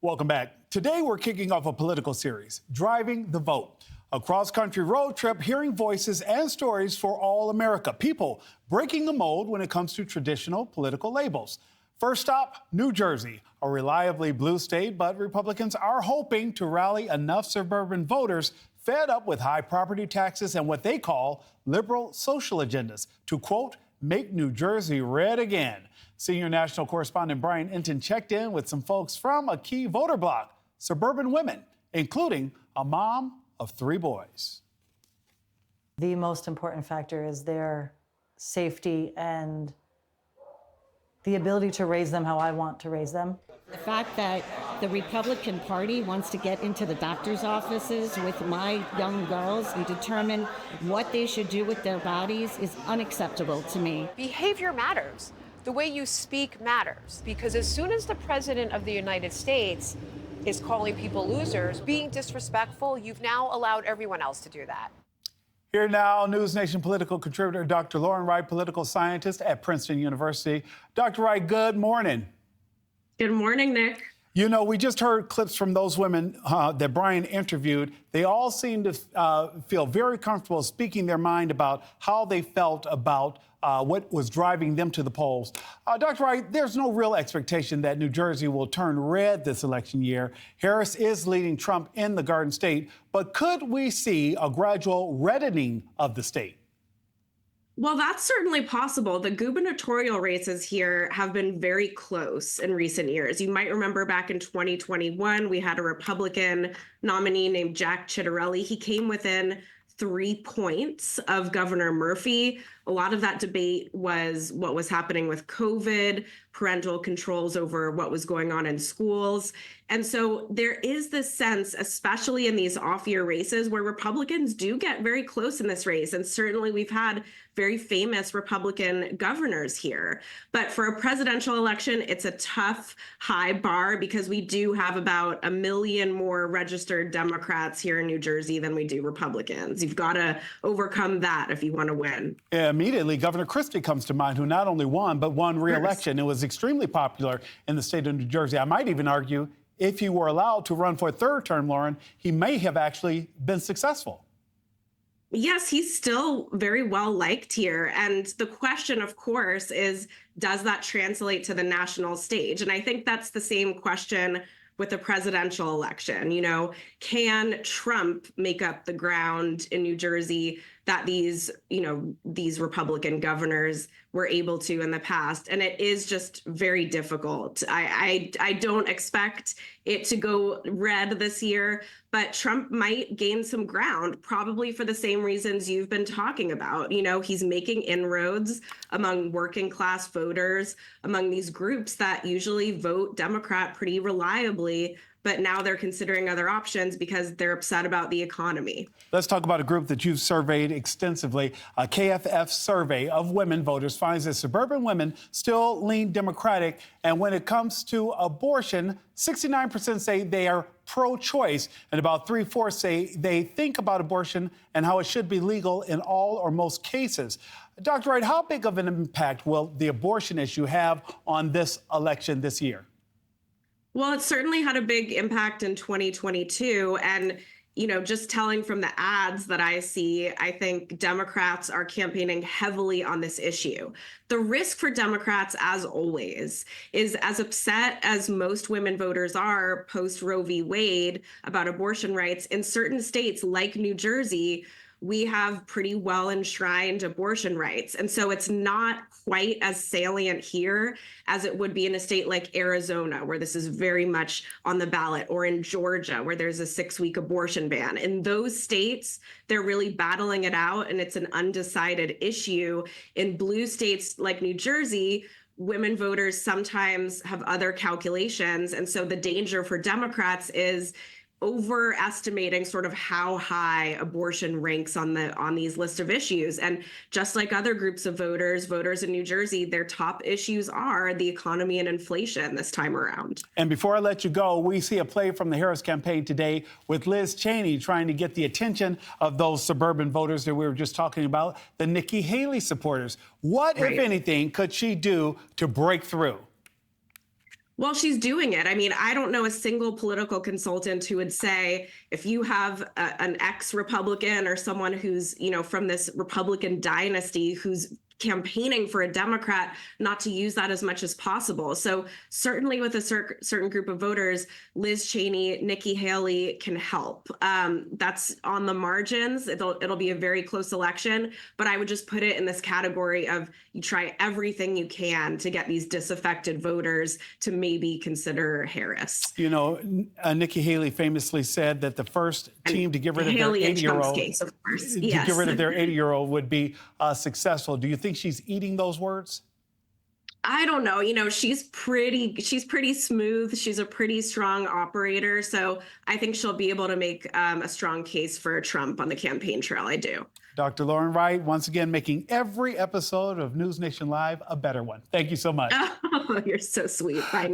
Welcome back. Today, we're kicking off a political series, Driving the Vote. A cross-country road trip, hearing voices and stories for all America. People breaking the mold when it comes to traditional political labels. First stop, New Jersey, a reliably blue state, but Republicans are hoping to rally enough suburban voters fed up with high property taxes and what they call liberal social agendas to, quote, make New Jersey red again. Senior national correspondent Brian Enton checked in with some folks from a key voter bloc, suburban women, including a mom of 3 boys. The most important factor is their safety and the ability to raise them how I want to raise them. The fact that the Republican Party wants to get into the doctor's offices with my young girls and determine what they should do with their bodies is unacceptable to me. Behavior matters. The way you speak matters, because as soon as the President of the United States is calling people losers, being disrespectful, you've now allowed everyone else to do that. Here now, NewsNation political contributor Dr. Lauren Wright, political scientist at Princeton University. Dr. Wright, good morning. Good morning, Nick. You know, we just heard clips from those women that Brian interviewed. They all seem to feel very comfortable speaking their mind about how they felt about what was driving them to the polls. Dr. Wright, there's no real expectation that New Jersey will turn red this election year. Harris is leading Trump in the Garden State, but could we see a gradual reddening of the state? Well, that's certainly possible. The gubernatorial races here have been very close in recent years. You might remember back in 2021, we had a Republican nominee named Jack Ciattarelli. He came within 3 points of Governor Murphy. A lot of that debate was what was happening with COVID, parental controls over what was going on in schools. And so there is this sense, especially in these off-year races, where Republicans do get very close in this race. And certainly we've had very famous Republican governors here. But for a presidential election, it's a tough, high bar because we do have about 1 million more registered Democrats here in New Jersey than we do Republicans. You've got to overcome that if you want to win. Immediately, Governor Christie comes to mind, who not only won, but won re-election. It was extremely popular in the state of New Jersey. I might even argue if he were allowed to run for a 3rd term, Lauren, he may have actually been successful. Yes, he's still very well liked here. And the question, of course, is, does that translate to the national stage? And I think that's the same question with the presidential election. You know, can Trump make up the ground in New Jersey that these Republican governors were able to in the past? And it is just very difficult. I don't expect it to go red this year, but Trump might gain some ground, probably for the same reasons you've been talking about. You know, he's making inroads among working class voters, among these groups that usually vote Democrat pretty reliably, but now they're considering other options because they're upset about the economy. Let's talk about a group that you've surveyed extensively. A KFF survey of women voters finds that suburban women still lean Democratic. And when it comes to abortion, 69% say they are pro-choice, and about 3/4 say they think about abortion and how it should be legal in all or most cases. Dr. Wright, how big of an impact will the abortion issue have on this election this year? Well, it certainly had a big impact in 2022. And, you know, just telling from the ads that I see, I think Democrats are campaigning heavily on this issue. The risk for Democrats, as always, is as upset as most women voters are post Roe v. Wade about abortion rights. In certain states like New Jersey, we have pretty well enshrined abortion rights. And so it's not quite as salient here as it would be in a state like Arizona, where this is very much on the ballot, or in Georgia, where there's a 6-week abortion ban. In those states, they're really battling it out, and it's an undecided issue. In blue states like New Jersey, women voters sometimes have other calculations. And so the danger for Democrats is overestimating sort of how high abortion ranks on these list of issues. And just like other groups of voters in New Jersey, their top issues are the economy and inflation this time around. And before I let you go, we see a play from the Harris campaign today with Liz Cheney trying to get the attention of those suburban voters that we were just talking about, the Nikki Haley supporters. What, if anything, could she do to break through? Well, she's doing it. I mean, I don't know a single political consultant who would say if you have an ex-Republican or someone who's, from this Republican dynasty who's campaigning for a Democrat, not to use that as much as possible. So certainly with a certain group of voters, Liz Cheney, Nikki Haley can help. That's on the margins. It'll be a very close election, but I would just put it in this category of you try everything you can to get these disaffected voters to maybe consider Harris. Nikki Haley famously said that the first team to get rid of their Haley in Trump's 80-year-old case, of course. to Yes. get rid of their 80-year-old would be successful. Do you think she's eating those words? I don't know. She's pretty smooth. She's a pretty strong operator. So I think she'll be able to make a strong case for Trump on the campaign trail. I do. Dr. Lauren Wright, once again, making every episode of NewsNation Live a better one. Thank you so much. Oh, you're so sweet. Bye.